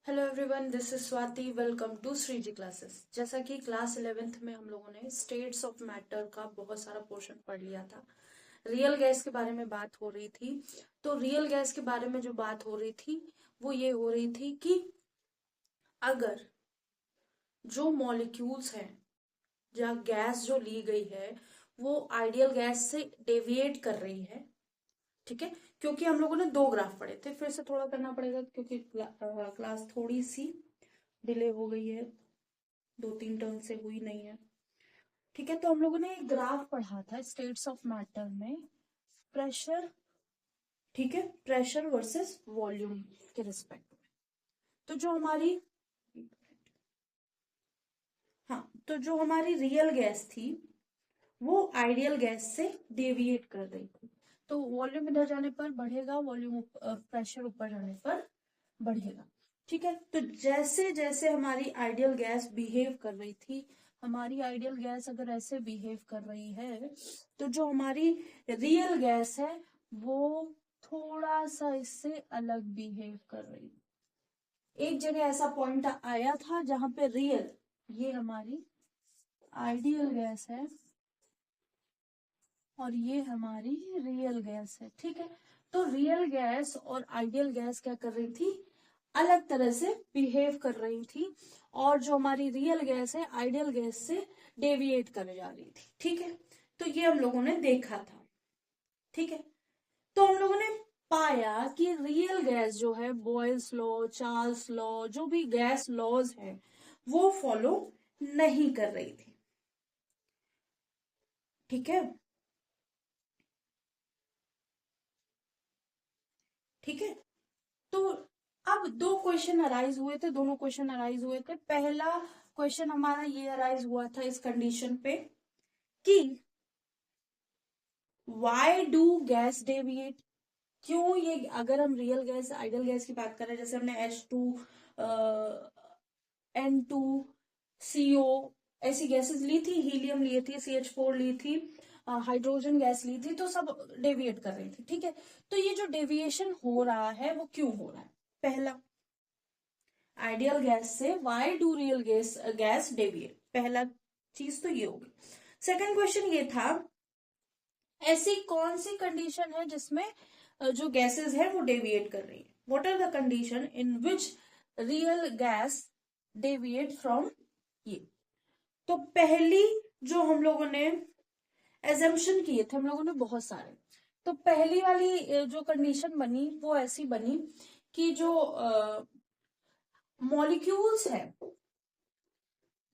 Hello everyone, this is Swati. Welcome to Shriji classes. जैसा कि class 11th में हम लोगों ने स्टेट्स ऑफ मैटर का बहुत सारा पोर्शन पढ़ लिया था। रियल गैस के बारे में बात हो रही थी। तो रियल गैस के बारे में जो बात हो रही थी वो ये हो रही थी कि अगर जो मॉलिक्यूल्स हैं या गैस जो ली गई है वो आइडियल गैस से डेविएट कर रही है, ठीक है। क्योंकि हम लोगों ने दो ग्राफ पढ़े थे, फिर से थोड़ा करना पड़ेगा क्योंकि क्लास थोड़ी सी डिले हो गई है, 2-3 टर्म से हुई नहीं है, ठीक है। तो हम लोगों ने एक ग्राफ पढ़ा था स्टेट्स ऑफ मैटर में, प्रेशर, ठीक है, प्रेशर वर्सेस वॉल्यूम के रिस्पेक्ट में। तो जो हमारी तो जो हमारी रियल गैस थी वो आइडियल गैस से डेविएट कर रही थी। तो वॉल्यूम इधर जाने पर बढ़ेगा, वॉल्यूम प्रेशर ऊपर जाने पर बढ़ेगा, ठीक है। तो जैसे जैसे हमारी आइडियल गैस बिहेव कर रही थी, हमारी आइडियल गैस अगर ऐसे बिहेव कर रही है तो जो हमारी रियल गैस है वो थोड़ा सा इससे अलग बिहेव कर रही है। एक जगह ऐसा पॉइंट आया था जहां पे रियल, ये हमारी आइडियल गैस है और ये हमारी रियल गैस है, ठीक है। तो रियल गैस और आइडियल गैस क्या कर रही थी, अलग तरह से बिहेव कर रही थी, और जो हमारी रियल गैस है आइडियल गैस से डेविएट कर जा रही थी, ठीक है। तो ये हम लोगों ने देखा था, ठीक है। तो हम लोगों ने पाया कि रियल गैस जो है, बॉयल्स लॉ, चार्ल्स लॉ, जो भी गैस लॉज है वो फॉलो नहीं कर रही थी, ठीक है, ठीक है। तो अब दो क्वेश्चन अराइज हुए थे, दोनों क्वेश्चन अराइज हुए थे। पहला क्वेश्चन हमारा ये अराइज हुआ था इस कंडीशन पे कि व्हाई डू गैस डेविएट, क्यों ये, अगर हम रियल गैस आइडियल गैस की बात करें, जैसे हमने H2 N2 CO ऐसी गैसेस ली थी, हीलियम लिए थी, CH4 ली थी, हाइड्रोजन गैस ली थी, तो सब डेविएट कर रही थी, ठीक है। तो ये जो डेविएशन हो रहा है वो क्यों हो रहा है, पहला आइडियल गैस से why do real gas deviate, पहला चीज तो ये होगी। सेकंड क्वेश्चन ये था, ऐसी कौन सी कंडीशन है जिसमें जो गैसेस है वो डेविएट कर रही है, what are the condition in which real gas deviate from ये। तो पहली जो हम लोगों ने एजम्पशन किए थे, हम लोगों ने बहुत सारे, तो पहली वाली जो कंडीशन बनी वो ऐसी बनी कि जो मॉलिक्यूल्स है,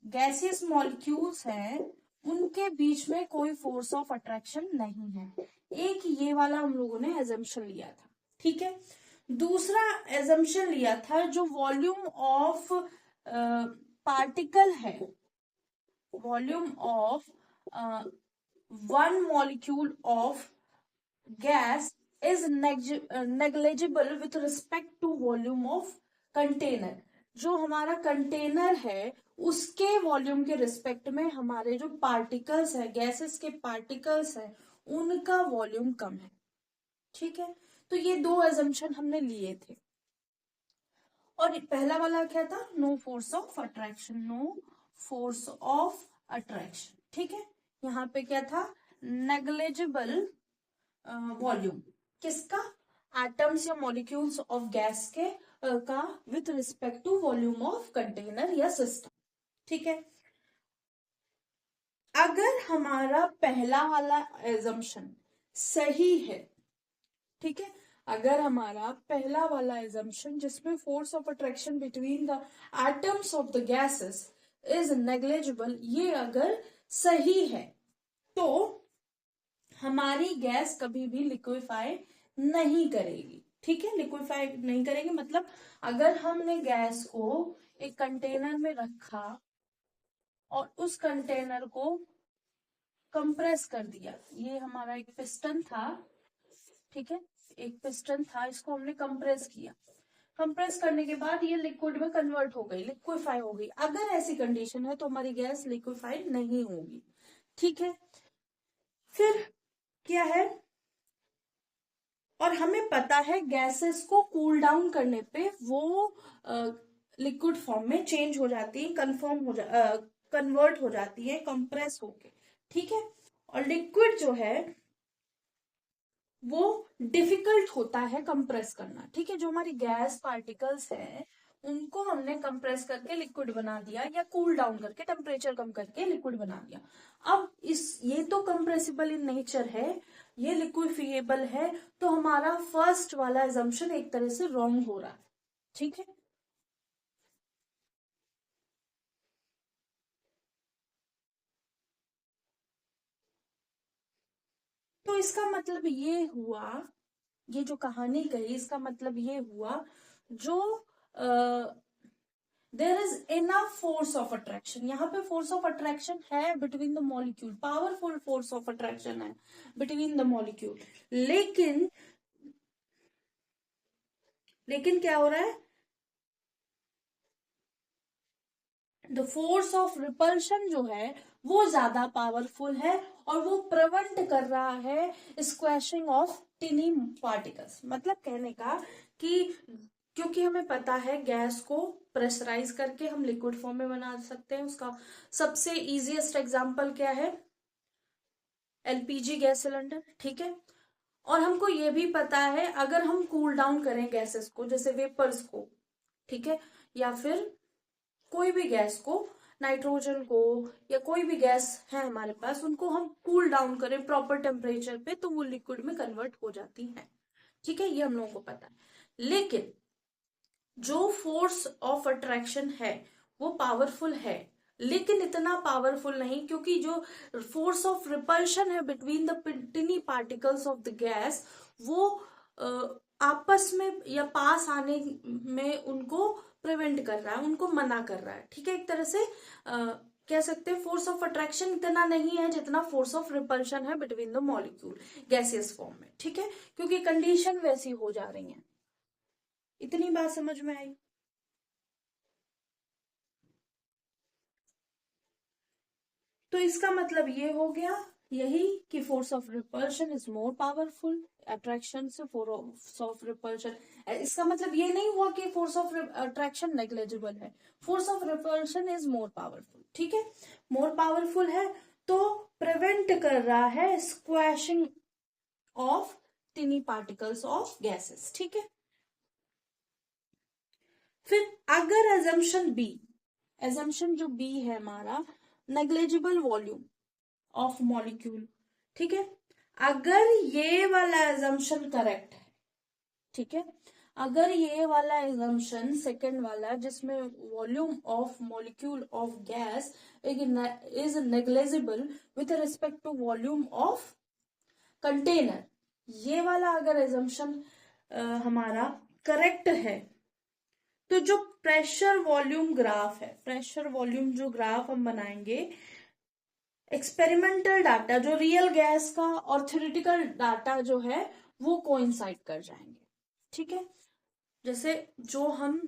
गैसियस मॉलिक्यूल्स हैं, उनके बीच में कोई फोर्स ऑफ अट्रैक्शन नहीं है। एक ये वाला हम लोगों ने एजम्पशन लिया था, ठीक है। दूसरा एजम्पशन लिया था जो वॉल्यूम ऑफ पार्टिकल है, volume of one molecule of gas is negligible with respect to volume of container. जो हमारा कंटेनर है उसके वॉल्यूम के रिस्पेक्ट में हमारे जो पार्टिकल्स है, गैसेस के पार्टिकल्स है, उनका वॉल्यूम कम है, ठीक है। तो ये दो एजम्पशन हमने लिए थे। और पहला वाला क्या था, no force of attraction, no force of attraction, ठीक है। यहाँ पे क्या था, नेग्लिजिबल वॉल्यूम किसका, एटम्स या मॉलिक्यूल्स ऑफ गैस के का with respect to volume of container या सिस्टम, ठीक है। अगर हमारा पहला वाला एजम्पशन सही है, ठीक है, अगर हमारा पहला वाला एजम्पशन जिसमें force of attraction between the atoms of the gases is negligible, ये अगर सही है तो हमारी गैस कभी भी लिक्विफाई नहीं करेगी, ठीक है। लिक्विफाई नहीं करेगी मतलब अगर हमने गैस को एक कंटेनर में रखा और उस कंटेनर को कंप्रेस कर दिया, ये हमारा एक पिस्टन था, ठीक है, एक पिस्टन था, इसको हमने कंप्रेस किया, कंप्रेस करने के बाद ये लिक्विड में कन्वर्ट हो गई, लिक्विफाई हो गई। अगर ऐसी कंडीशन है तो हमारी गैस लिक्विफाई नहीं होगी, ठीक है। फिर क्या है, और हमें पता है गैसेस को कूल डाउन करने पे वो लिक्विड फॉर्म में चेंज हो जाती है, कन्वर्ट हो जाती है कंप्रेस होके, ठीक है। और लिक्विड जो है वो डिफिकल्ट होता है कंप्रेस करना, ठीक है। जो हमारी गैस पार्टिकल्स है उनको हमने कंप्रेस करके लिक्विड बना दिया, या कूल डाउन करके टेम्परेचर कम करके लिक्विड बना दिया। अब ये तो कंप्रेसिबल इन नेचर है, ये लिक्विफिएबल है, तो हमारा फर्स्ट वाला एजम्पशन एक तरह से रॉन्ग हो रहा है, ठीक है। तो इसका मतलब ये हुआ, ये जो कहानी कही इसका मतलब ये हुआ, जो there is enough force of attraction, यहाँ पे फोर्स ऑफ अट्रैक्शन है between the molecule, powerful force of attraction है बिटवीन द मॉलिक्यूल, लेकिन लेकिन क्या हो रहा है, द फोर्स ऑफ रिपल्शन जो है वो ज्यादा पावरफुल है, और वो प्रिवेंट कर रहा है स्क्वैशिंग ऑफ टिनी पार्टिकल्स। मतलब कहने का कि क्योंकि हमें पता है गैस को प्रेशराइज करके हम लिक्विड फॉर्म में बना सकते हैं, उसका सबसे इजीएस्ट एग्जांपल क्या है, एलपीजी गैस सिलेंडर, ठीक है। और हमको ये भी पता है अगर हम कूल डाउन करें गैसेस को, जैसे वेपर्स को, ठीक है, या फिर कोई भी गैस को, नाइट्रोजन को, या कोई भी गैस है हमारे पास, उनको हम कूल डाउन करें प्रॉपर टेम्परेचर पे तो वो लिक्विड में कन्वर्ट हो जाती है, ठीक है, ये हम लोगों को पता है। लेकिन जो फोर्स ऑफ अट्रैक्शन है वो पावरफुल है, लेकिन इतना पावरफुल नहीं, क्योंकि जो फोर्स ऑफ रिपल्शन है between the टिनी particles of the gas, वो आपस में या पास आने में उनको प्रिवेंट कर रहा है, उनको मना कर रहा है, ठीक है। एक तरह से कह सकते हैं फोर्स ऑफ अट्रैक्शन इतना नहीं है जितना फोर्स ऑफ रिपल्शन है between the molecule gaseous form में, ठीक है, क्योंकि कंडीशन वैसी हो जा रही है। इतनी बात समझ में आई? तो इसका मतलब ये हो गया यही कि force of repulsion is more powerful attraction से फोर्स ऑफ रिपल्शन। इसका मतलब ये नहीं हुआ कि फोर्स ऑफ अट्रैक्शन नेग्लेजिबल है, force of repulsion is more powerful, ठीक है। मोर पावरफुल है तो प्रिवेंट कर रहा है squashing of tiny particles of gases, ठीक है। फिर अगर एजम्पशन जो बी है हमारा, नेग्लेजिबल वॉल्यूम ऑफ मॉलिक्यूल, ठीक है, अगर ये वाला एजम्पशन करेक्ट है, ठीक है, अगर ये वाला एजम्पशन सेकंड वाला जिसमें volume of molecule of gas is negligible with respect to volume of container, ये वाला अगर एजम्पशन हमारा करेक्ट है, तो जो प्रेशर वॉल्यूम ग्राफ है, प्रेशर वॉल्यूम जो ग्राफ हम बनाएंगे, एक्सपेरिमेंटल डाटा जो रियल गैस का और थ्योरेटिकल डाटा जो है वो कोइंसाइड कर जाएंगे, ठीक है। जैसे जो हम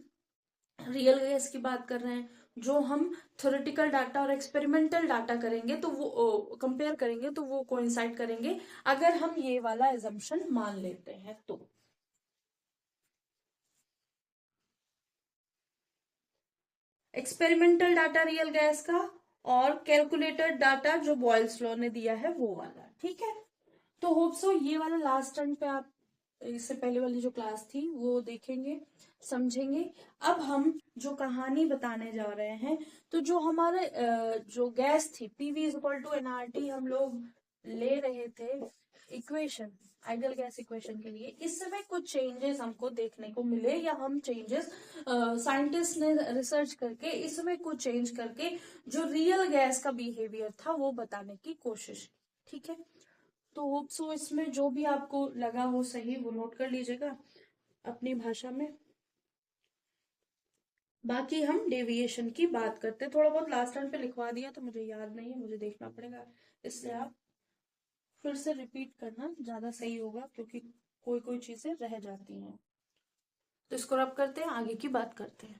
रियल गैस की बात कर रहे हैं, जो हम थ्योरेटिकल डाटा और एक्सपेरिमेंटल डाटा करेंगे तो वो कंपेयर करेंगे तो वो कोइंसाइड करेंगे, अगर हम ये वाला एजम्पशन मान लेते हैं तो। एक्सपेरिमेंटल डाटा रियल गैस का और कैलकुलेटेड डाटा जो बॉयल्स लॉ ने दिया है वो वाला, ठीक है। तो होप सो ये वाला लास्ट टर्न पे आप इससे पहले वाली जो क्लास थी वो देखेंगे, समझेंगे। अब हम जो कहानी बताने जा रहे हैं, तो जो हमारे जो गैस थी PV is equal to NRT हम लोग ले रहे थे इक्वेशन, आइडियल गैस इक्वेशन के लिए, इसमें कुछ चेंजेस हमको देखने को मिले, या हम चेंजेस साइंटिस्ट ने रिसर्च करके इसमें कुछ चेंज करके जो रियल गैस का बिहेवियर था वो बताने की कोशिश की, ठीक है। तो होप सो इसमें जो भी आपको लगा हो सही वो नोट कर लीजिएगा अपनी भाषा में। बाकी हम डेविएशन की बात करते हैं, थोड़ा बहुत लास्ट टाइम पे लिखवा दिया तो मुझे याद नहीं है, मुझे देखना पड़ेगा, इसलिए आप फिर से रिपीट करना ज्यादा सही होगा, क्योंकि कोई कोई चीजें रह जाती हैं। तो इसको रब करते हैं, आगे की बात करते हैं।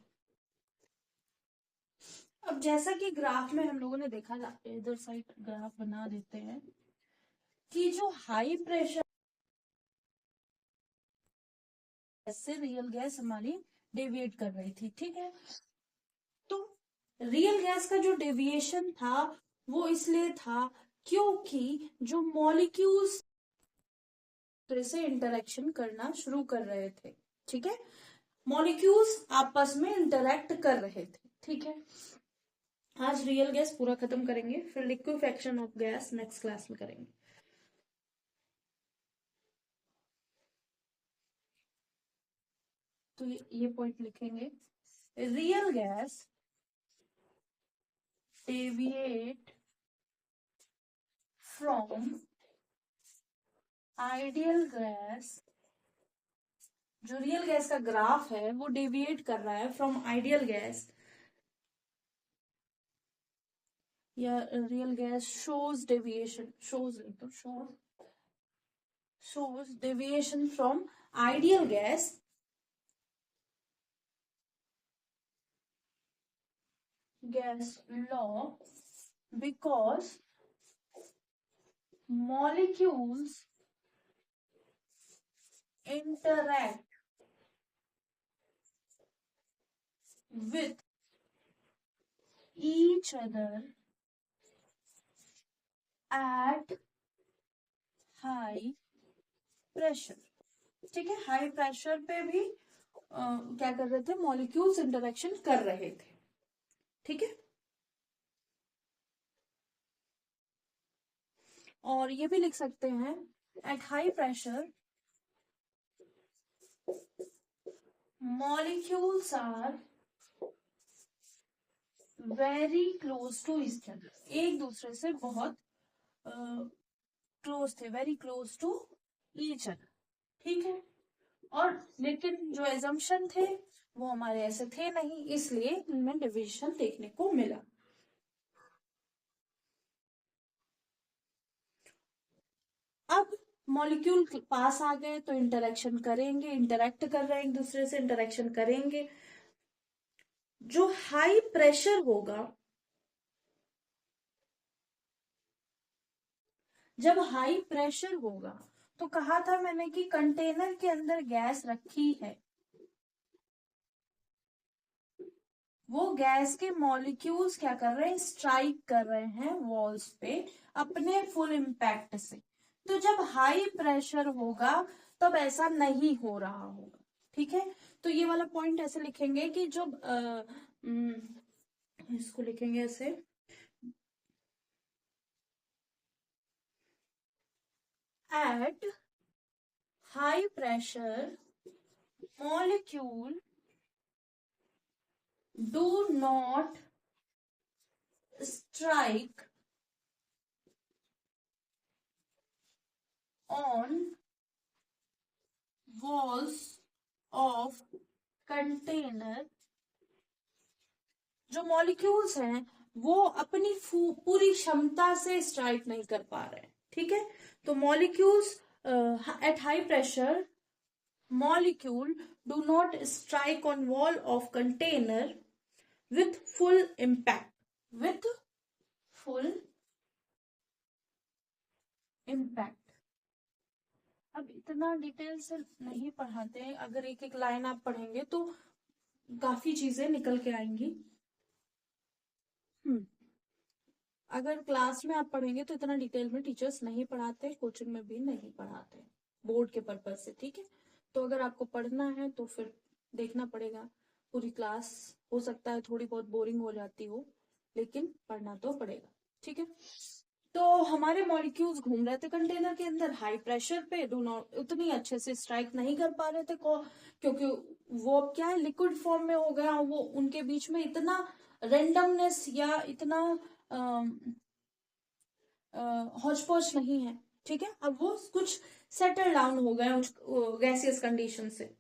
अब जैसा कि ग्राफ में हम लोगों ने देखा, इधर साइड ग्राफ बना देते हैं कि जो हाई प्रेशर से रियल गैस हमारी डेविएट कर रही थी, ठीक है। तो रियल गैस का जो डेविएशन था वो इसलिए था क्योंकि जो मॉलिक्यूल्स से इंटरेक्शन करना शुरू कर रहे थे, ठीक है, मॉलिक्यूल्स आपस में इंटरेक्ट कर रहे थे, ठीक है। आज रियल गैस पूरा खत्म करेंगे, फिर liquefaction of gas next class में करेंगे। तो ये पॉइंट लिखेंगे, real gas deviate from ideal gas, जो रियल गैस का ग्राफ है वो डेविएट कर रहा है फ्रॉम आइडियल गैस, या real gas shows deviation, shows नहीं तो shows deviation from ideal gas law because molecules interact with each other at high pressure, ठीक है। हाई प्रेशर पे भी क्या कर रहे थे, मॉलिक्यूल्स इंटरेक्शन कर रहे थे, ठीक है। और ये भी लिख सकते हैं, at high pressure molecules are very close to each other, एक दूसरे से बहुत क्लोज थे, very close to each other, ठीक है। और लेकिन जो एजम्पशन थे वो हमारे ऐसे थे नहीं, इसलिए इनमें डिविजन देखने को मिला। अब मॉलिक्यूल पास आ गए तो इंटरेक्शन करेंगे, इंटरेक्ट कर रहे हैं एक दूसरे से, इंटरेक्शन करेंगे। जो हाई प्रेशर होगा, जब हाई प्रेशर होगा तो कहा था मैंने कि कंटेनर के अंदर गैस रखी है, वो गैस के मॉलिक्यूल्स क्या कर रहे हैं, स्ट्राइक कर रहे हैं वॉल्स पे अपने फुल इम्पैक्ट से। तो जब हाई प्रेशर होगा तब ऐसा नहीं हो रहा होगा, ठीक है। तो ये वाला पॉइंट ऐसे लिखेंगे कि जो इसको लिखेंगे ऐसे, eight high pressure molecule do not strike on walls of container, जो मॉलिक्यूल्स हैं वो अपनी पूरी क्षमता से स्ट्राइक नहीं कर पा रहे हैं, ठीक है। तो molecules eight high pressure molecule do not strike on wall of container with full impact, with full impact. अब इतना डिटेल से नहीं पढ़ाते हैं, अगर एक एक लाइन आप पढ़ेंगे तो काफी चीजें निकल के आएंगी। अगर क्लास में आप पढ़ेंगे तो इतना डिटेल में टीचर्स नहीं पढ़ाते, कोचिंग में भी नहीं पढ़ाते, बोर्ड के पर्पज से, ठीक है। तो अगर आपको पढ़ना है तो फिर देखना पड़ेगा पूरी क्लास, हो सकता है थोड़ी बहुत बोरिंग हो जाती हो, लेकिन पढ़ना तो पड़ेगा, ठीक है। तो हमारे मॉलिक्यूल्स घूम रहे थे कंटेनर के अंदर हाई प्रेशर पे, डू नॉट उतनी अच्छे से स्ट्राइक नहीं कर पा रहे थे क्योंकि वो अब क्या है, लिक्विड फॉर्म में हो गया, वो उनके बीच में इतना रेंडमनेस या इतना हौच पौच नहीं है, ठीक है। अब वो कुछ सेटल डाउन हो गए गैसियस कंडीशन से।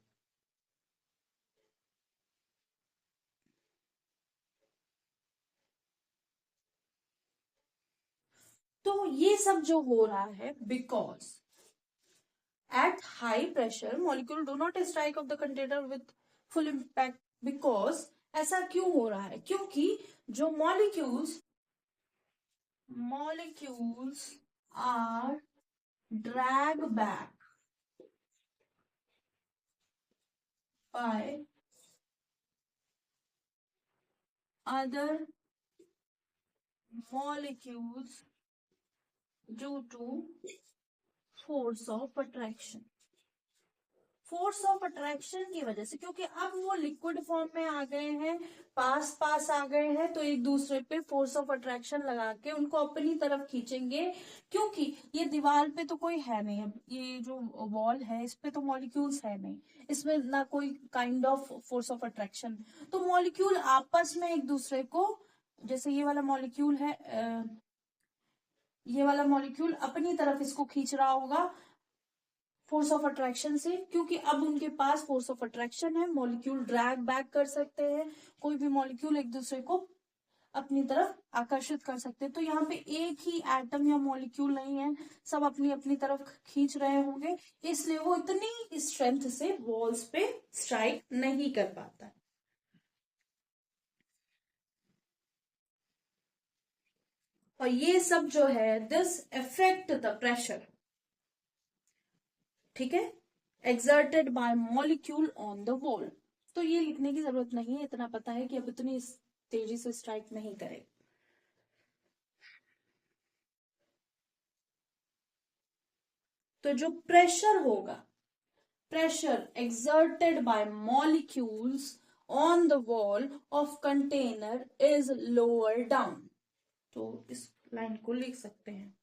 तो ये सब जो हो रहा है because at high pressure molecule do not strike of the container with full impact, because ऐसा क्यों हो रहा है, क्योंकि जो molecules are drag back by other molecules due to force of attraction। Force of attraction की वजह से, क्योंकि अब वो लिक्विड फॉर्म में आ गए हैं, पास पास आ गए हैं, तो एक दूसरे पे फोर्स ऑफ अट्रैक्शन लगा के उनको अपनी तरफ खींचेंगे। क्योंकि ये दीवार पे तो कोई है नहीं, अब ये जो वॉल है इस पे तो मॉलिक्यूल्स है नहीं, इसमें ना कोई kind of force of attraction, तो मॉलिक्यूल आपस में एक दूसरे को, जैसे ये वाला मॉलिक्यूल है, ये वाला मॉलिक्यूल अपनी तरफ इसको खींच रहा होगा फोर्स ऑफ अट्रैक्शन से, क्योंकि अब उनके पास फोर्स ऑफ अट्रैक्शन है, मॉलिक्यूल ड्रैग बैक कर सकते हैं, कोई भी मॉलिक्यूल एक दूसरे को अपनी तरफ आकर्षित कर सकते हैं। तो यहाँ पे एक ही एटम या मॉलिक्यूल नहीं है, सब अपनी अपनी तरफ खींच रहे होंगे, इसलिए वो इतनी स्ट्रेंथ से वॉल्स पे स्ट्राइक नहीं कर पाता। और ये सब जो है, दिस अफेक्ट द प्रेशर, ठीक है, exerted by molecule on the wall. तो ये लिखने की जरूरत नहीं है, इतना पता है कि अब इतनी तेजी से स्ट्राइक नहीं करे। तो जो प्रेशर होगा, pressure exerted by molecules on the wall of container is lower down. तो इस लाइन को लिख सकते हैं,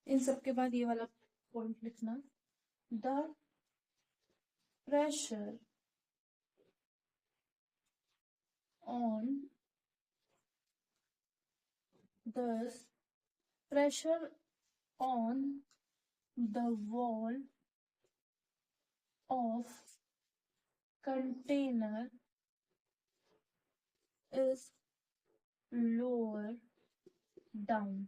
इन सब के बाद ये वाला पॉइंट लिखना, the pressure on thus pressure on the wall of container is lower down।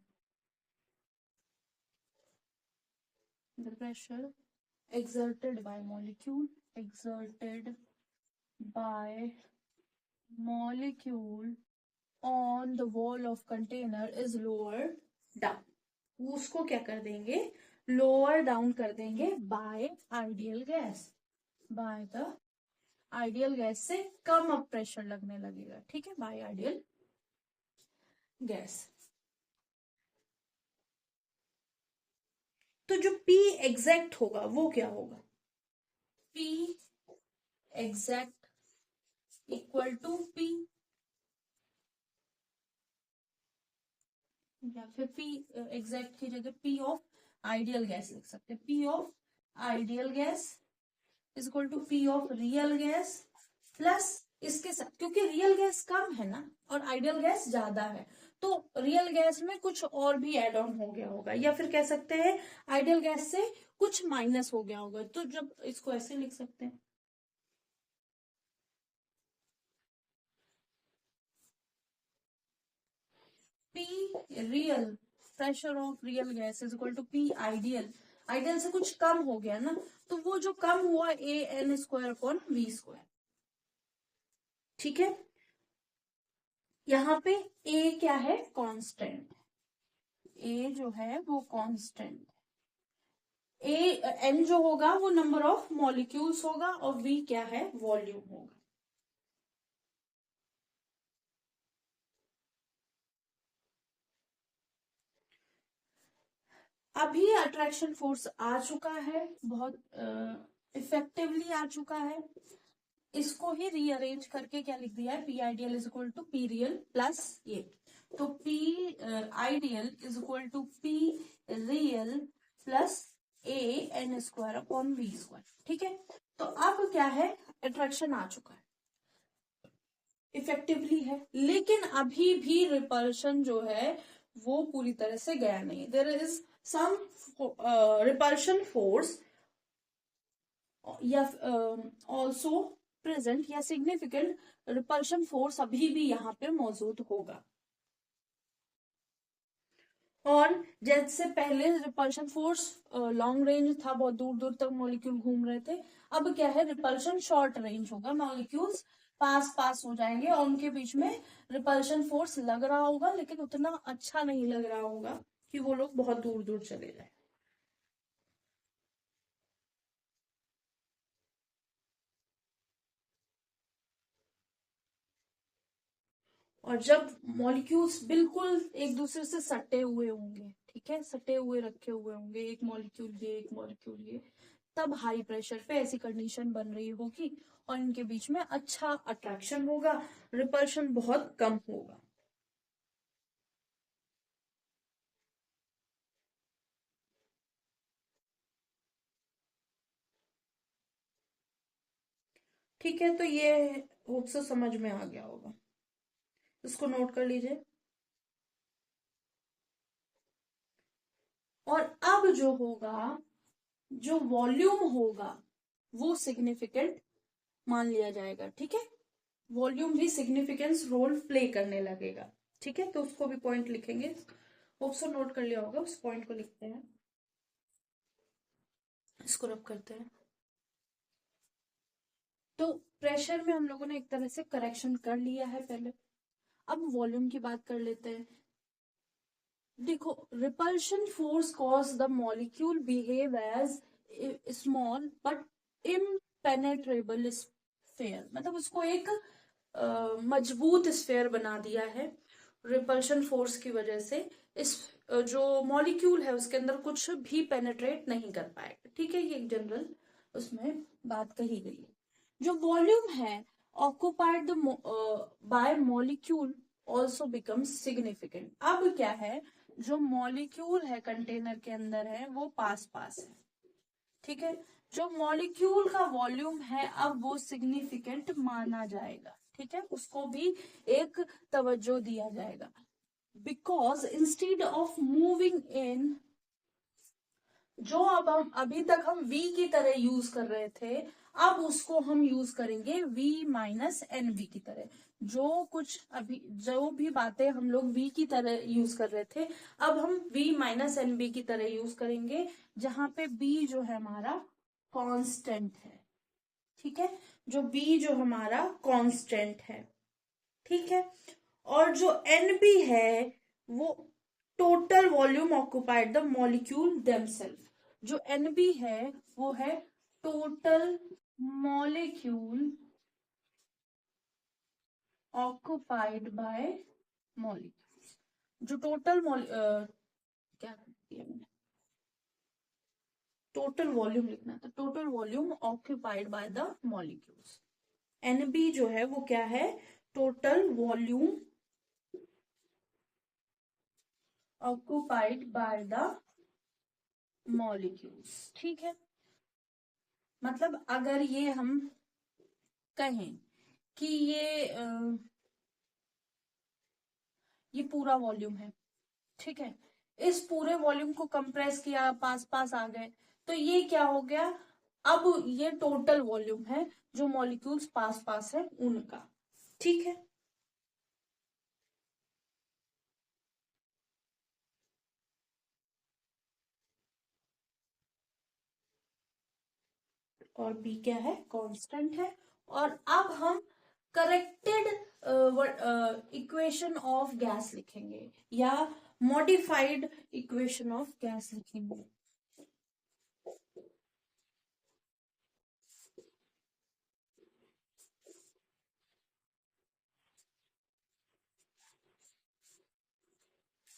The pressure exerted by molecule on the wall of container is lower down। उसको क्या कर देंगे, लोअर डाउन कर देंगे by ideal gas, by the ideal gas से कम अब pressure लगने लगेगा, ठीक है, बाय आइडियल गैस। तो जो P एग्जैक्ट होगा वो क्या होगा, P exact equal to P, या फिर P एग्जैक्ट की जगह P ऑफ आइडियल गैस लिख सकते हैं। P of ideal gas is equal to P of real gas plus इसके साथ, क्योंकि रियल गैस कम है ना और आइडियल गैस ज्यादा है, तो रियल गैस में कुछ और भी एड ऑन हो गया होगा, या फिर कह सकते हैं आइडियल गैस से कुछ माइनस हो गया होगा, तो जब इसको ऐसे लिख सकते हैं, P real, pressure of real gas is equal to P ideal, ideal से कुछ कम हो गया ना, तो वो जो कम हुआ AN² अपॉन V², ठीक है। यहाँ पे A क्या है, कांस्टेंट, A जो है वो कांस्टेंट, N जो होगा वो नंबर ऑफ मॉलिक्यूल्स होगा और V क्या है, वॉल्यूम होगा। अभी अट्रैक्शन फोर्स आ चुका है, बहुत इफेक्टिवली आ चुका है, इसको ही रीअरेंज करके क्या लिख दिया है, P ideal is equal to P real plus ये, तो P ideal is equal to P real plus AN² upon V², ठीक है। तो अब क्या है, अट्रैक्शन आ चुका है, इफेक्टिवली है, लेकिन अभी भी रिपल्शन जो है वो पूरी तरह से गया नहीं, there is some repulsion force या ऑल्सो प्रेजेंट, या सिग्निफिकेंट रिपल्शन फोर्स अभी भी यहाँ पे मौजूद होगा। और जैसे पहले रिपल्शन फोर्स लॉन्ग रेंज था, बहुत दूर दूर तक मॉलिक्यूल घूम रहे थे, अब क्या है, रिपल्शन शॉर्ट रेंज होगा, मॉलिक्यूल्स पास पास हो जाएंगे और उनके बीच में रिपल्शन फोर्स लग रहा होगा, लेकिन उतना अच्छा नहीं लग रहा होगा कि वो लोग बहुत दूर दूर चले जाए। और जब मॉलिक्यूल्स बिल्कुल एक दूसरे से सटे हुए होंगे, ठीक है, सटे हुए रखे हुए होंगे, एक मॉलिक्यूल ये एक मॉलिक्यूल ये, तब हाई प्रेशर पे ऐसी कंडीशन बन रही होगी और इनके बीच में अच्छा अट्रैक्शन होगा, रिपल्शन बहुत कम होगा। ठीक है, तो ये होप से समझ में आ गया होगा, इसको नोट कर लीजिए। और अब जो होगा, जो वॉल्यूम होगा वो सिग्निफिकेंट मान लिया जाएगा, ठीक है, वॉल्यूम भी सिग्निफिकेंस रोल प्ले करने लगेगा, ठीक है, तो उसको भी पॉइंट लिखेंगे, होप्सो नोट कर लिया होगा, उस पॉइंट को लिखते हैं, इसको रब करते हैं। तो प्रेशर में हम लोगों ने एक तरह से करेक्शन कर लिया है पहले, अब वॉल्यूम की बात कर लेते हैं। देखो, repulsion force cause the molecule behave as small but impenetrable sphere, मतलब उसको एक मजबूत स्फेयर बना दिया है रिपल्शन फोर्स की वजह से। इस जो मॉलिक्यूल है उसके अंदर कुछ भी पेनेट्रेट नहीं कर पाएगा, ठीक है, ये एक जनरल उसमें बात कही गई है। जो वॉल्यूम है occupied by molecule also becomes significant. अब क्या है, जो मॉलिक्यूल है कंटेनर के अंदर है वो पास पास है, ठीक है, जो मॉलिक्यूल का वॉल्यूम है अब वो सिग्निफिकेंट माना जाएगा, ठीक है, उसको भी एक तवज्जो दिया जाएगा। Because instead of moving in, जो अब हम अभी तक हम v की तरह यूज कर रहे थे, अब उसको हम यूज करेंगे v माइनस एन बी की तरह। जो कुछ अभी जो भी बातें हम लोग v की तरह यूज कर रहे थे, अब हम v माइनस एन बी की तरह यूज करेंगे, जहां पे b जो है हमारा कांस्टेंट है, ठीक है, जो b जो हमारा कांस्टेंट है, ठीक है, और जो एन बी है वो total volume occupied the molecule themselves. जो एनबी है वो है total molecule occupied by molecule. जो टोटल क्या किया मैंने, टोटल वॉल्यूम लिखना था, total volume occupied by the molecules. NB जो है वो क्या है, total volume occupied by the molecules, ठीक है। मतलब अगर ये हम कहें कि ये पूरा वॉल्यूम है, ठीक है, इस पूरे वॉल्यूम को कंप्रेस किया, पास पास आ गए, तो ये क्या हो गया, अब ये टोटल वॉल्यूम है जो मॉलिक्यूल्स पास पास है उनका, ठीक है। और बी क्या है, कांस्टेंट है। और अब हम करेक्टेड इक्वेशन ऑफ गैस लिखेंगे या मॉडिफाइड इक्वेशन ऑफ गैस लिखेंगे।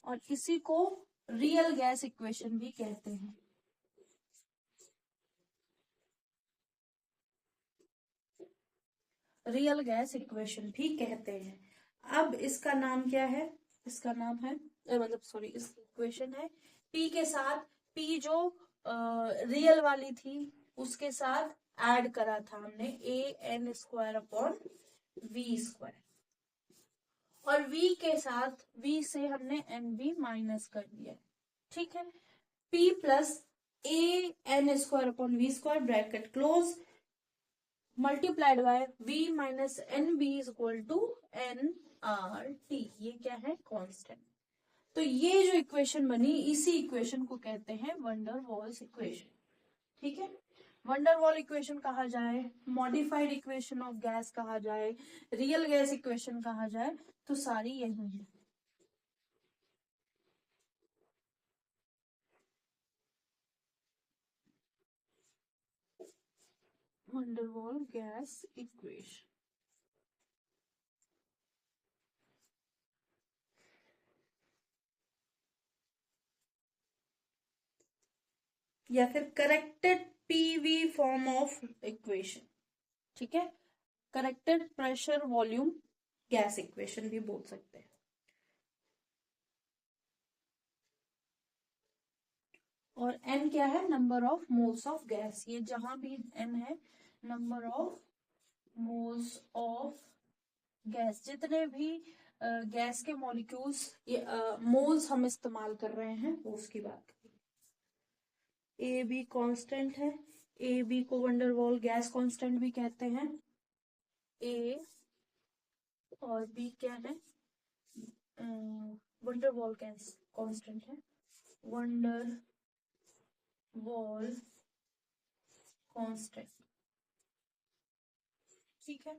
और इसी को रियल गैस इक्वेशन भी कहते हैं। रियल गैस इक्वेशन भी कहते हैं। अब इसका नाम क्या है, इसका नाम है मतलब सॉरी, इस इक्वेशन है P के साथ, P जो रियल वाली थी उसके साथ ऐड करा था हमने A N square upon V square, और v के साथ v से हमने एन बी माइनस कर दिया, ठीक है। p plus A N square upon V square bracket close multiplied by v minus N B is equal to N R T, ये क्या है, कांस्टेंट। तो ये जो इक्वेशन बनी, इसी इक्वेशन को कहते हैं वंडर वॉल्स इक्वेशन, ठीक है। वंडर वॉल इक्वेशन कहा जाए, मॉडिफाइड इक्वेशन ऑफ गैस कहा जाए, रियल गैस इक्वेशन कहा जाए, तो सारी यही है। Wonder wall gas equation. या फिर corrected PV form of equation, ठीक है, corrected pressure volume gas equation भी बोल सकते हैं। और n क्या है, number of moles of gas, ये जहां भी n है number of moles of gas, जितने भी गैस के मॉलिक्यूल्स ये मोल्स हम इस्तेमाल कर रहे हैं वो उसकी बात करें। ए बी कांस्टेंट है, ए बी को वंडरवॉल गैस कांस्टेंट भी कहते हैं। ए और बी क्या है, वंडरवॉल गैस कांस्टेंट है, वंडरवॉल कांस्टेंट, ठीक है।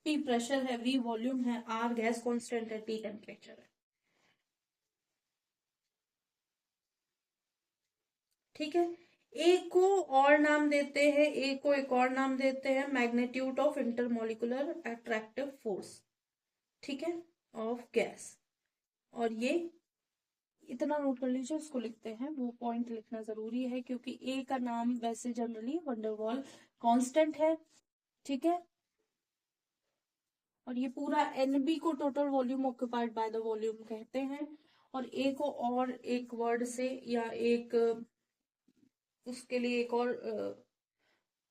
पी प्रेशर है, वी वॉल्यूम है, आर गैस कांस्टेंट है, टी टेम्परेचर है, ठीक है। ए को और नाम देते हैं, ए को एक और नाम देते हैं magnitude of intermolecular attractive force, ठीक है, ऑफ गैस। और ये इतना नोट कर लीजिए, उसको लिखते हैं, वो पॉइंट लिखना जरूरी है क्योंकि ए का नाम वैसे जनरली वंडरवॉल कांस्टेंट है, ठीक है। और ये पूरा एनबी को total volume occupied by the volume कहते हैं। और ए को और एक वर्ड से या एक उसके लिए एक और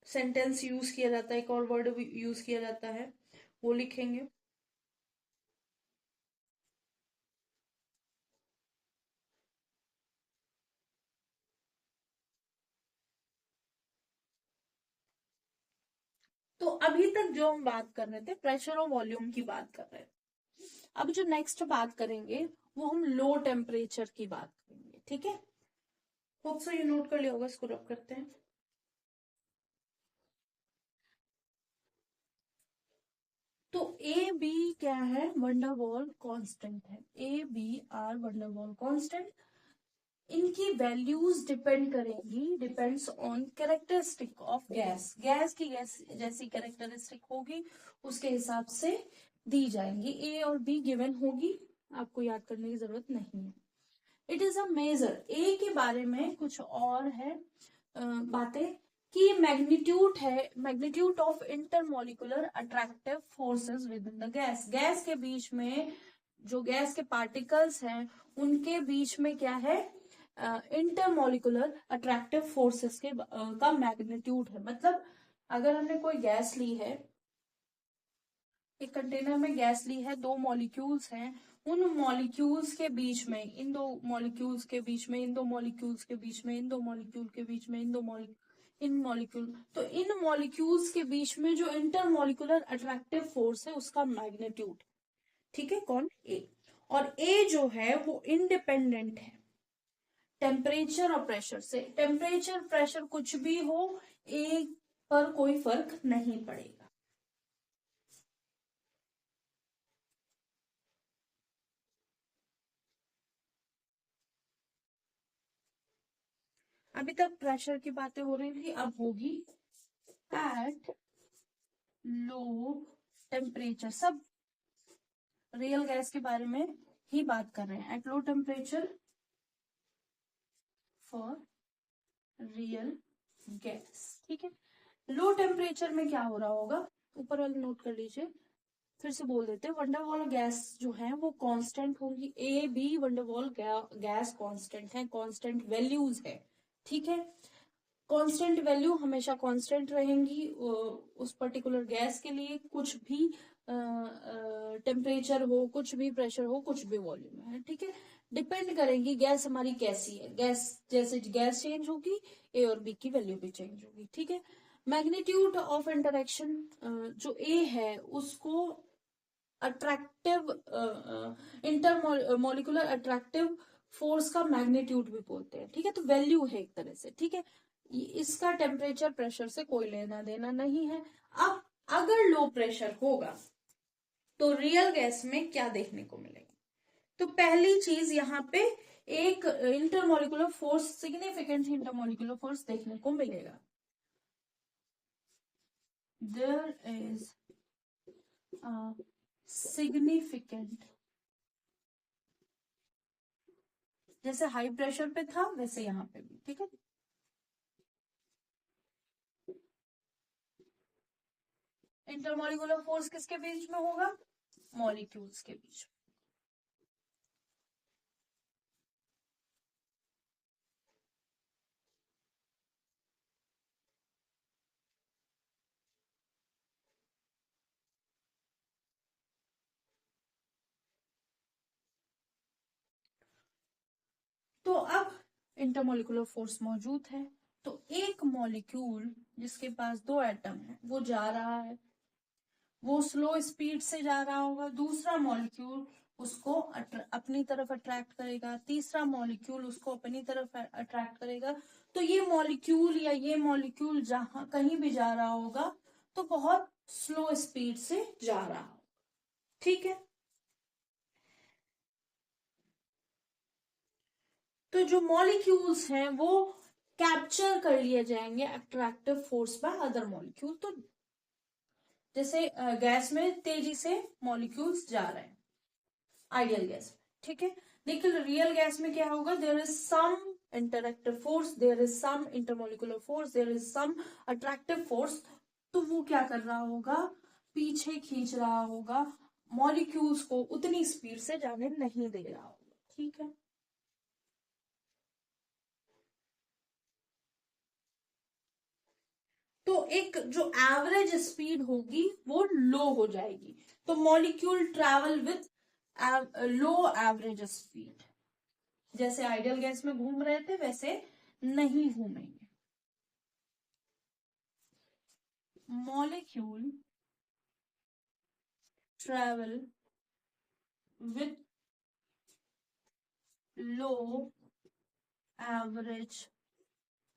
सेंटेंस यूज किया जाता है, एक और वर्ड यूज किया जाता है, वो लिखेंगे। तो अभी तक जो हम बात कर रहे थे प्रेशर और वॉल्यूम की बात कर रहे थे, अब जो नेक्स्ट बात करेंगे वो हम लो टेम्परेचर की बात करेंगे, ठीक है। होप सो ये नोट कर लिया होगा, इसको रब करते हैं। तो ए बी क्या है, वंडरवॉल कांस्टेंट है, A B are van der Waals constant. इनकी वैल्यूज डिपेंड करेंगी, depends on characteristic of gas, gas की गैस जैसी कैरेक्टरिस्टिक होगी उसके हिसाब से दी जाएंगी। ए और बी गिवन होगी, आपको याद करने की जरूरत नहीं है। इट इज अ मेजर, ए के बारे में कुछ और है बातें कि मैग्नीट्यूड है, magnitude of intermolecular attractive forces with in the gas, gas के बीच में जो गैस के पार्टिकल्स हैं उनके बीच में क्या है, इंटरमोलिकुलर अट्रैक्टिव फोर्सेस के का मैग्नीट्यूड है। मतलब अगर हमने कोई गैस ली है, एक कंटेनर में गैस ली है, दो मॉलिक्यूल्स हैं, उन मॉलिक्यूल्स के बीच में, इन दो मॉलिक्यूल्स के बीच में, इन दो मॉलिक्यूल्स के बीच में, इन दो मॉलिक्यूल के बीच में, इन मॉलिक्यूल, तो इन मॉलिक्यूल्स के बीच में जो इंटरमोलिकुलर अट्रैक्टिव फोर्स है उसका मैग्नीट्यूड, ठीक है, कौन, ए। और ए जो है वो इंडिपेंडेंट है टेम्परेचर और प्रेशर से, टेम्परेचर प्रेशर कुछ भी हो ए पर कोई फर्क नहीं पड़ेगा। अभी तक प्रेशर की बातें हो रही थी, अब होगी एट लो टेम्परेचर, सब रियल गैस के बारे में ही बात कर रहे हैं। At low temperature for real gas, ठीक है। लो टेम्परेचर में क्या हो रहा होगा, ऊपर वाले नोट कर लीजिए, फिर से बोल देते हैं, वंडरवॉल गैस जो है वो कांस्टेंट होंगी, A B van der Waals gas constant है, कांस्टेंट वैल्यूज है, ठीक है। कांस्टेंट वैल्यू हमेशा कांस्टेंट रहेंगी उस पर्टिकुलर गैस के लिए, कुछ भी टेम्परेचर हो, कुछ भी प्रेशर हो, कुछ भी वॉल्यूम है, ठीक है। डिपेंड करेंगी गैस हमारी कैसी है, गैस जैसे गैस चेंज होगी ए और बी की वैल्यू भी चेंज होगी, ठीक है। मैग्नीट्यूड ऑफ इंटरेक्शन जो ए है उसको अट्रैक्टिव इंटरमोलिकुलर अट्रैक्टिव फोर्स का मैग्नीट्यूड भी बोलते हैं, ठीक है। तो वैल्यू है एक तरह से, ठीक है। इसका टेम्परेचर प्रेशर से कोई लेना देना नहीं है। अब अगर लो प्रेशर होगा तो रियल गैस में क्या देखने को मिलेगा, तो पहली चीज यहाँ पे एक intermolecular force, significant intermolecular force देखने को मिलेगा। देयर इज सिग्निफिकेंट, जैसे हाई प्रेशर पे था वैसे यहाँ पे भी, ठीक है। इंटरमॉलिक्यूलर फोर्स किसके बीच में होगा? मॉलिक्यूल्स के बीच में। तो अब इंटरमॉलिक्यूलर फोर्स मौजूद है, तो एक मॉलिक्यूल जिसके पास दो एटम है वो जा रहा है, वो स्लो स्पीड से जा रहा होगा, दूसरा मॉलिक्यूल उसको अपनी तरफ अट्रैक्ट करेगा, तीसरा मॉलिक्यूल उसको अपनी तरफ अट्रैक्ट करेगा। तो ये मॉलिक्यूल जहां कहीं भी जा रहा होगा तो बहुत स्लो स्पीड से जा रहा होगा। ठीक है, तो जो मॉलिक्यूल्स हैं वो कैप्चर कर लिए जाएंगे attractive force by other molecule. तो जैसे गैस में तेजी से मॉलिक्यूल्स जा रहे हैं आइडियल गैस में, ठीक है। लेकिन रियल गैस में क्या होगा? There is some interactive force, there is some intermolecular force, there is some attractive force. तो वो क्या कर रहा होगा? पीछे खींच रहा होगा, मॉलिक्यूल्स को उतनी स्पीड से जाने नहीं दे रहा होगा। ठीक है, तो एक जो एवरेज स्पीड होगी वो लो हो जाएगी। तो molecule travel with low average speed. जैसे आइडियल गैस में घूम रहे थे वैसे नहीं घूमेंगे। Molecule travel with low average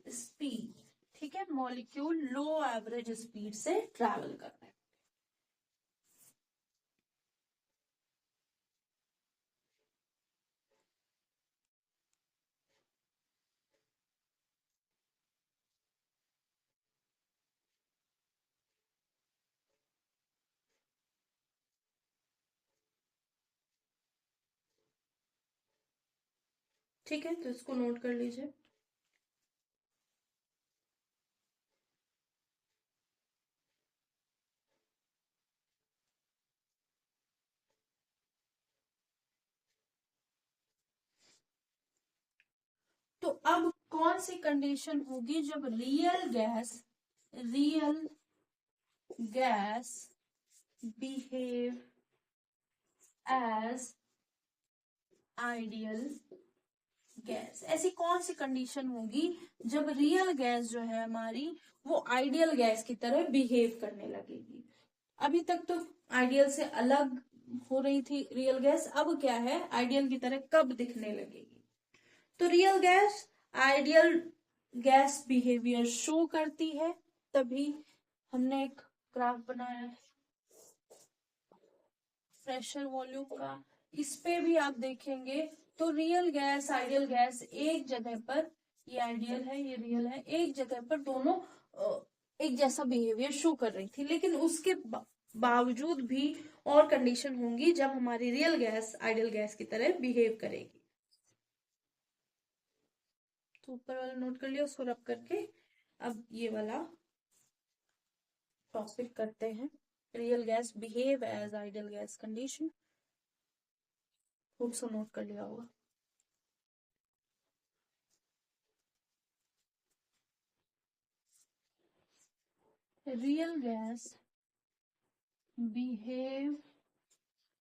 speed. ठीक है, मॉलिक्यूल लो एवरेज स्पीड से ट्रैवल कर रहे हैं। ठीक है, तो इसको नोट कर लीजिए। तो अब कौन सी कंडीशन होगी जब real gas behave as ideal gas? ऐसी कौन सी कंडीशन होगी जब रियल गैस जो है हमारी वो आइडियल गैस की तरह बिहेव करने लगेगी? अभी तक तो आइडियल से अलग हो रही थी रियल गैस, अब क्या है? आइडियल की तरह कब दिखने लगेगी? तो real gas ideal gas behaviour show करती है, तभी हमने एक ग्राफ बनाया है प्रेशर वॉल्यूम का। इस पे भी आप देखेंगे तो रियल गैस आइडियल गैस एक जगह पर, ये आइडियल है ये रियल है, एक जगह पर दोनों एक जैसा बिहेवियर शो कर रही थी। लेकिन उसके बावजूद भी और कंडीशन होंगी जब हमारी रियल गैस आइडियल गैस की तरह बिहेव करेगी। तो ऊपर वाला नोट कर लिया, उसको रब करके अब ये वाला टॉपिक करते हैं। Real gas behave as ideal gas condition, खूब सा नोट कर लिया होगा। Real gas behave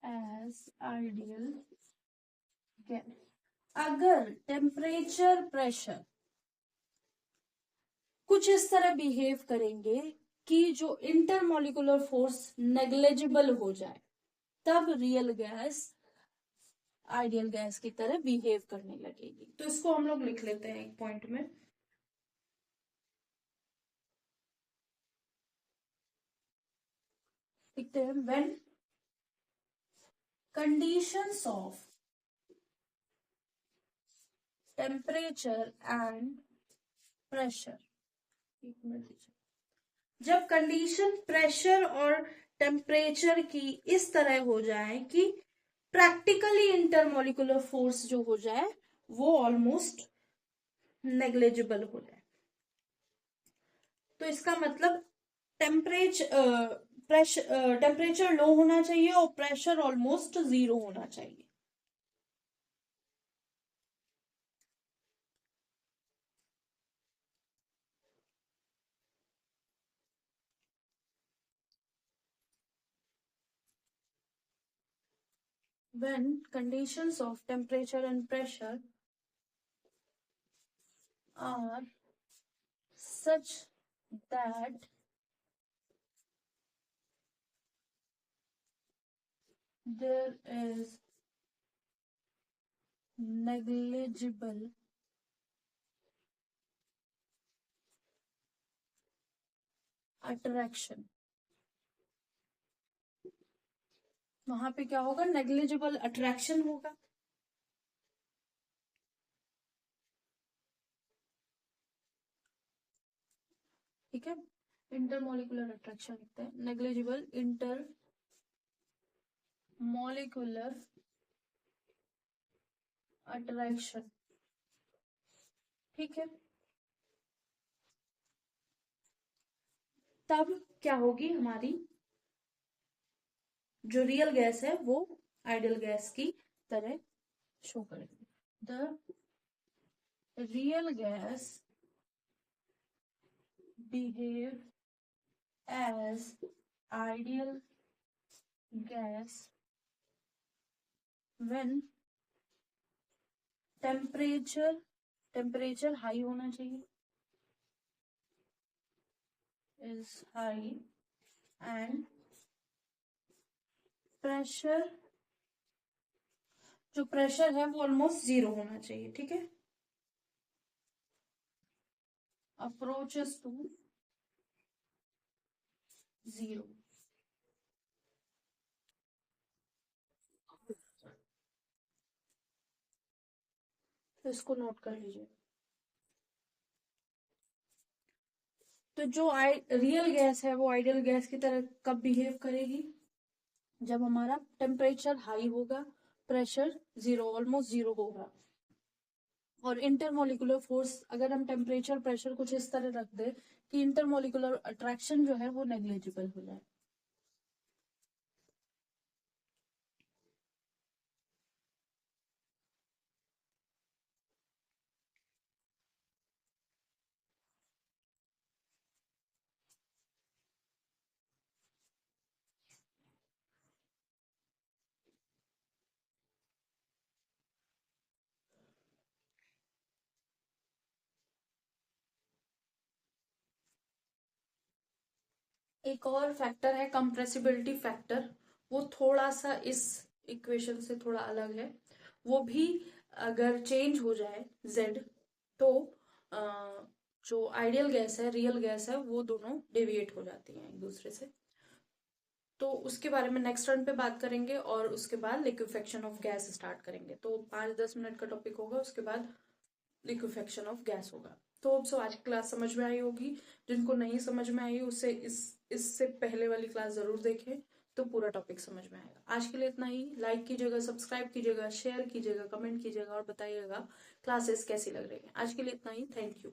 as ideal gas अगर टेम्परेचर प्रेशर कुछ इस तरह बिहेव करेंगे कि जो इंटरमॉलिक्यूलर फोर्स नेग्लेजिबल हो जाए, तब रियल गैस आइडियल गैस की तरह बिहेव करने लगेगी। तो इसको हम लोग लिख लेते हैं एक पॉइंट में। लिखते हैं when conditions of temperature and pressure, जब कंडीशन प्रेशर और टेम्परेचर की इस तरह हो जाए कि प्रैक्टिकली इंटरमॉलिक्यूलर फोर्स जो हो जाए वो ऑलमोस्ट नेग्लेजिबल हो जाए। तो इसका मतलब टेम्परेचर प्रेशर टेम्परेचर लो होना चाहिए और प्रेशर ऑलमोस्ट 0 होना चाहिए। When conditions of temperature and pressure are such that there is negligible attraction, वहां पे क्या होगा? नेग्लिजिबल अट्रैक्शन होगा। ठीक है, इंटरमोलिकुलर अट्रैक्शन लिखते हैं, नेग्लिजिबल इंटर मॉलिक्यूलर अट्रैक्शन। ठीक है, तब क्या होगी हमारी जो रियल गैस है वो आइडियल गैस की तरह शो करेगी। The real gas behave as ideal gas when temperature high होना चाहिए, इज हाई एंड प्रेशर, जो प्रेशर है वो ऑलमोस्ट 0 होना चाहिए। ठीक है, अप्रोचेस टू 0। तो इसको नोट कर लीजिए। तो जो रियल गैस है वो आइडियल गैस की तरह कब बिहेव करेगी? जब हमारा टेम्परेचर हाई होगा, प्रेशर 0 ऑलमोस्ट 0 होगा, और इंटरमोलिकुलर फोर्स अगर हम टेम्परेचर प्रेशर कुछ इस तरह रख दे कि इंटरमोलिकुलर अट्रैक्शन जो है वो नेग्लिजिबल हो जाए। एक और फैक्टर है कंप्रेसिबिलिटी फैक्टर, वो थोड़ा सा इस इक्वेशन से थोड़ा अलग है। वो भी अगर चेंज हो जाए z, तो अ, जो आइडियल गैस है रियल गैस है वो दोनों डेविएट हो जाती हैं एक दूसरे से। तो उसके बारे में नेक्स्ट टर्न पे बात करेंगे और उसके बाद लिक्विफेक्शन ऑफ गैस स्टार्ट करेंगे। तो 5-10 मिनट का टॉपिक होगा, उसके बाद लिक्विफेक्शन ऑफ गैस होगा। तो अब सो आज की क्लास समझ में आई होगी। जिनको नहीं समझ में आई उससे इससे पहले वाली क्लास जरूर देखें, तो पूरा टॉपिक समझ में आएगा। आज के लिए इतना ही। लाइक कीजिएगा, सब्सक्राइब कीजिएगा, शेयर कीजिएगा, कमेंट कीजिएगा और बताइएगा क्लासेस कैसी लग रही है। आज के लिए इतना ही। Thank you.